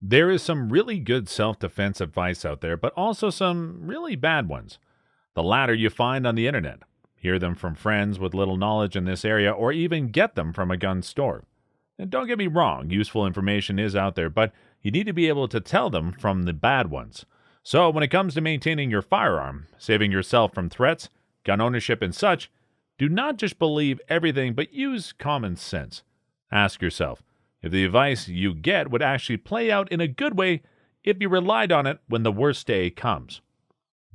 There is some really good self-defense advice out there, but also some really bad ones. The latter you find on the internet. Hear them from friends with little knowledge in this area, or even get them from a gun store. And don't get me wrong, useful information is out there, but you need to be able to tell them from the bad ones. So when it comes to maintaining your firearm, saving yourself from threats, gun ownership, and such, do not just believe everything, but use common sense. Ask yourself if the advice you get would actually play out in a good way if you relied on it when the worst day comes.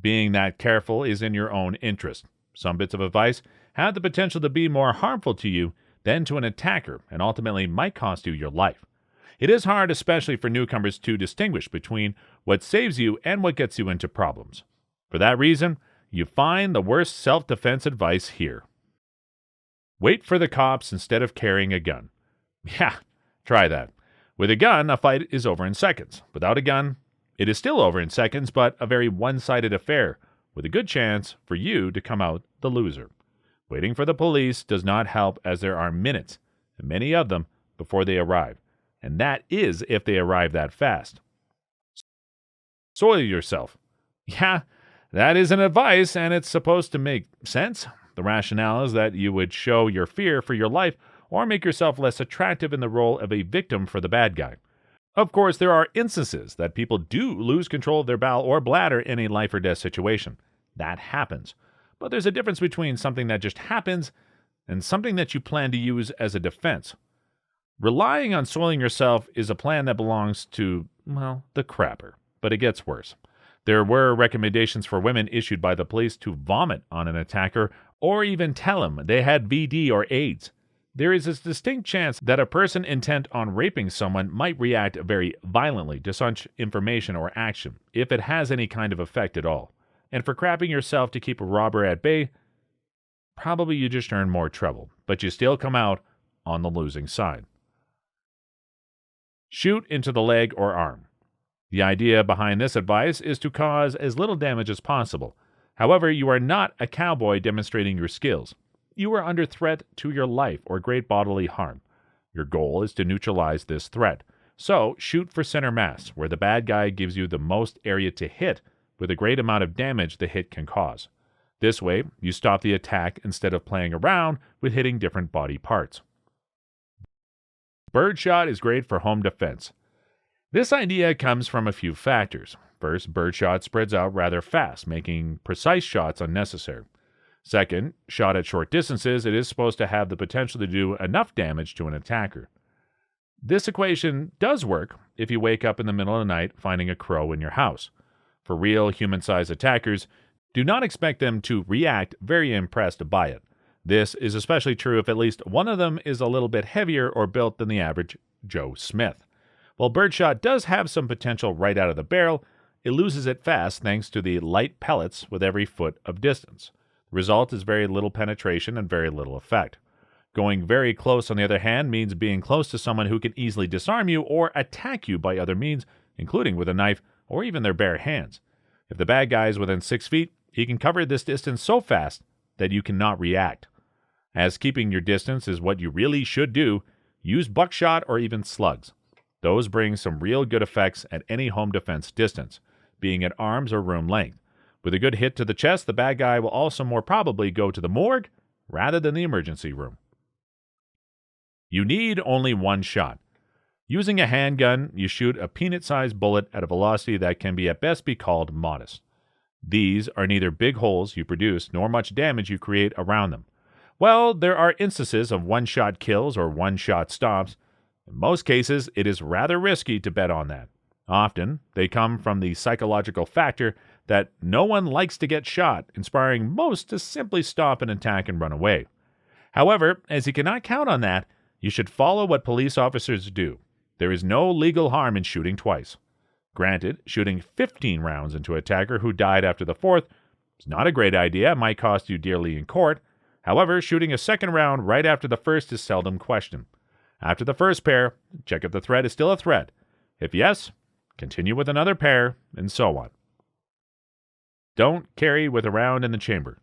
Being that careful is in your own interest. Some bits of advice have the potential to be more harmful to you than to an attacker and ultimately might cost you your life. It is hard, especially for newcomers, to distinguish between what saves you and what gets you into problems. For that reason, you find the worst self-defense advice here. Wait for the cops instead of carrying a gun. Yeah, try that. With a gun, a fight is over in seconds. Without a gun, it is still over in seconds, but a very one-sided affair, with a good chance for you to come out the loser. Waiting for the police does not help, as there are minutes, and many of them, before they arrive. And that is if they arrive that fast. Soil yourself. Yeah, that is an advice, and it's supposed to make sense. The rationale is that you would show your fear for your life or make yourself less attractive in the role of a victim for the bad guy. Of course, there are instances that people do lose control of their bowel or bladder in a life or death situation. That happens. But there's a difference between something that just happens and something that you plan to use as a defense. Relying on soiling yourself is a plan that belongs to, well, the crapper. But it gets worse. There were recommendations for women issued by the police to vomit on an attacker or even tell him they had VD or AIDS. There is a distinct chance that a person intent on raping someone might react very violently to such information or action, if it has any kind of effect at all. And for crapping yourself to keep a robber at bay, probably you just earn more trouble, but you still come out on the losing side. Shoot into the leg or arm. The idea behind this advice is to cause as little damage as possible. However, you are not a cowboy demonstrating your skills. You are under threat to your life or great bodily harm. Your goal is to neutralize this threat. So, shoot for center mass, where the bad guy gives you the most area to hit with a great amount of damage the hit can cause. This way, you stop the attack instead of playing around with hitting different body parts. Birdshot is great for home defense. This idea comes from a few factors. First, birdshot spreads out rather fast, making precise shots unnecessary. Second, shot at short distances, it is supposed to have the potential to do enough damage to an attacker. This equation does work if you wake up in the middle of the night finding a crow in your house. For real human-sized attackers, do not expect them to react very impressed by it. This is especially true if at least one of them is a little bit heavier or built than the average Joe Smith. While birdshot does have some potential right out of the barrel, it loses it fast thanks to the light pellets with every foot of distance. The result is very little penetration and very little effect. Going very close, on the other hand, means being close to someone who can easily disarm you or attack you by other means, including with a knife or even their bare hands. If the bad guy is within 6 feet, he can cover this distance so fast that you cannot react. As keeping your distance is what you really should do, use buckshot or even slugs. Those bring some real good effects at any home defense distance, being at arm's or room length. With a good hit to the chest, the bad guy will also more probably go to the morgue rather than the emergency room. You need only one shot. Using a handgun, you shoot a peanut-sized bullet at a velocity that can at best be called modest. These are neither big holes you produce nor much damage you create around them. Well, there are instances of one-shot kills or one-shot stops. In most cases, it is rather risky to bet on that. Often, they come from the psychological factor that no one likes to get shot, inspiring most to simply stop an attack and run away. However, as you cannot count on that, you should follow what police officers do. There is no legal harm in shooting twice. Granted, shooting 15 rounds into an attacker who died after the fourth is not a great idea. It might cost you dearly in court. However, shooting a second round right after the first is seldom questioned. After the first pair, check if the threat is still a threat. If yes, continue with another pair, and so on. Don't carry with a round in the chamber.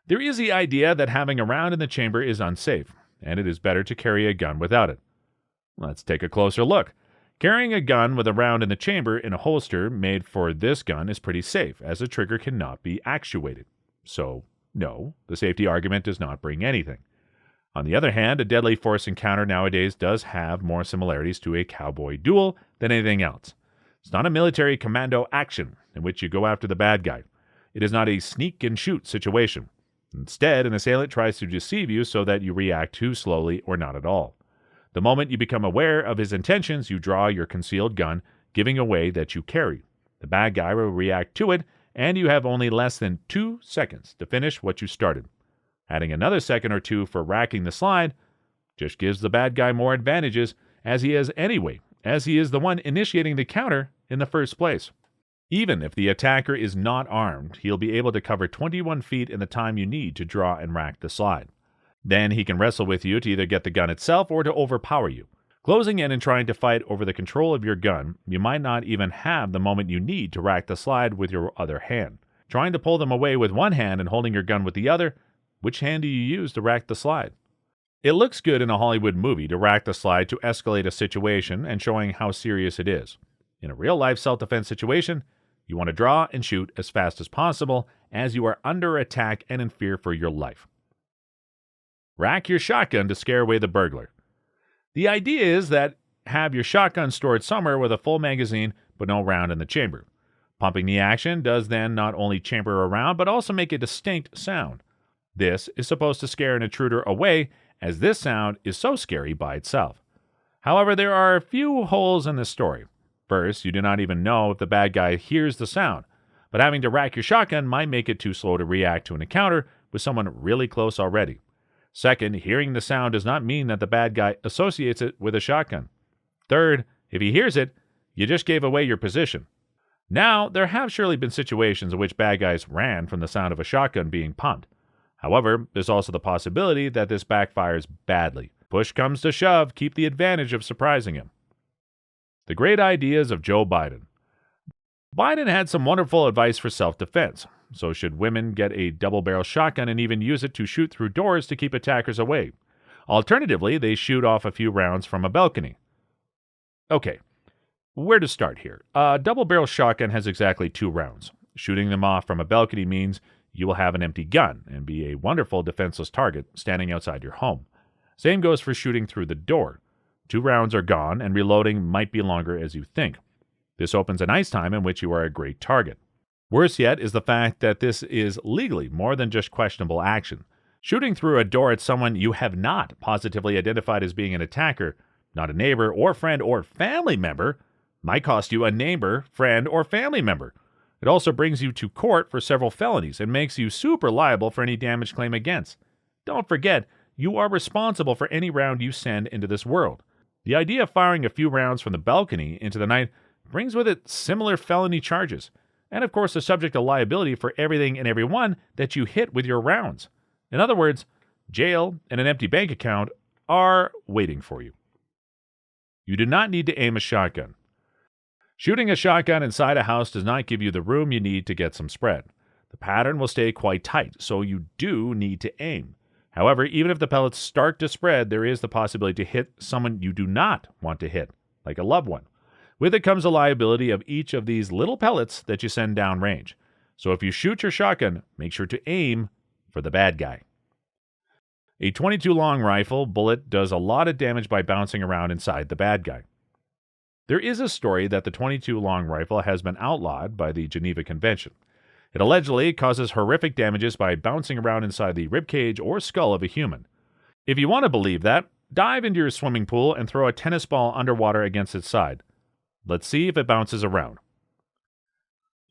There is the idea that having a round in the chamber is unsafe, and it is better to carry a gun without it. Let's take a closer look. Carrying a gun with a round in the chamber in a holster made for this gun is pretty safe, as the trigger cannot be actuated. So, no, the safety argument does not bring anything. On the other hand, a deadly force encounter nowadays does have more similarities to a cowboy duel than anything else. It's not a military commando action in which you go after the bad guy. It is not a sneak and shoot situation. Instead, an assailant tries to deceive you so that you react too slowly or not at all. The moment you become aware of his intentions, you draw your concealed gun, giving away that you carry. The bad guy will react to it, and you have only less than 2 seconds to finish what you started. Adding another second or two for racking the slide just gives the bad guy more advantages, as he is anyway, as he is the one initiating the counter in the first place. Even if the attacker is not armed, he'll be able to cover 21 feet in the time you need to draw and rack the slide. Then he can wrestle with you to either get the gun itself or to overpower you. Closing in and trying to fight over the control of your gun, you might not even have the moment you need to rack the slide with your other hand. Trying to pull them away with one hand and holding your gun with the other, which hand do you use to rack the slide? It looks good in a Hollywood movie to rack the slide to escalate a situation and showing how serious it is. In a real-life self-defense situation, you want to draw and shoot as fast as possible as you are under attack and in fear for your life. Rack your shotgun to scare away the burglar. The idea is that have your shotgun stored somewhere with a full magazine but no round in the chamber. Pumping the action does then not only chamber a round but also make a distinct sound. This is supposed to scare an intruder away, as this sound is so scary by itself. However, there are a few holes in this story. First, you do not even know if the bad guy hears the sound, but having to rack your shotgun might make it too slow to react to an encounter with someone really close already. Second, hearing the sound does not mean that the bad guy associates it with a shotgun. Third, if he hears it, you just gave away your position. Now, there have surely been situations in which bad guys ran from the sound of a shotgun being pumped. However, there's also the possibility that this backfires badly. Push comes to shove, keep the advantage of surprising him. The great ideas of Joe Biden. Biden had some wonderful advice for self-defense. So should women get a double-barrel shotgun and even use it to shoot through doors to keep attackers away? Alternatively, they shoot off a few rounds from a balcony. Okay, where to start here? A double-barrel shotgun has exactly 2 rounds. Shooting them off from a balcony means you will have an empty gun and be a wonderful defenseless target standing outside your home. Same goes for shooting through the door. 2 rounds are gone, and reloading might be longer as you think. This opens a nice time in which you are a great target. Worse yet is the fact that this is legally more than just questionable action. Shooting through a door at someone you have not positively identified as being an attacker, not a neighbor or friend or family member, might cost you a neighbor, friend, or family member. It also brings you to court for several felonies and makes you super liable for any damage claim against. Don't forget, you are responsible for any round you send into this world. The idea of firing a few rounds from the balcony into the night brings with it similar felony charges, and of course the subject of liability for everything and everyone that you hit with your rounds. In other words, jail and an empty bank account are waiting for you. You do not need to aim a shotgun. Shooting a shotgun inside a house does not give you the room you need to get some spread. The pattern will stay quite tight, so you do need to aim. However, even if the pellets start to spread, there is the possibility to hit someone you do not want to hit, like a loved one. With it comes the liability of each of these little pellets that you send downrange. So if you shoot your shotgun, make sure to aim for the bad guy. A .22 long rifle bullet does a lot of damage by bouncing around inside the bad guy. There is a story that the .22 long rifle has been outlawed by the Geneva Convention. It allegedly causes horrific damages by bouncing around inside the ribcage or skull of a human. If you want to believe that, dive into your swimming pool and throw a tennis ball underwater against its side. Let's see if it bounces around.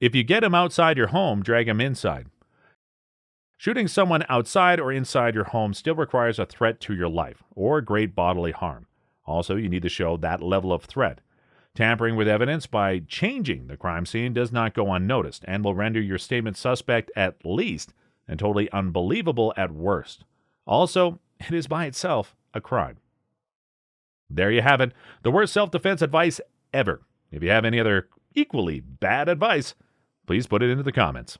If you get him outside your home, drag him inside. Shooting someone outside or inside your home still requires a threat to your life or great bodily harm. Also, you need to show that level of threat. Tampering with evidence by changing the crime scene does not go unnoticed and will render your statement suspect at least and totally unbelievable at worst. Also, it is by itself a crime. There you have it, the worst self-defense advice ever. If you have any other equally bad advice, please put it into the comments.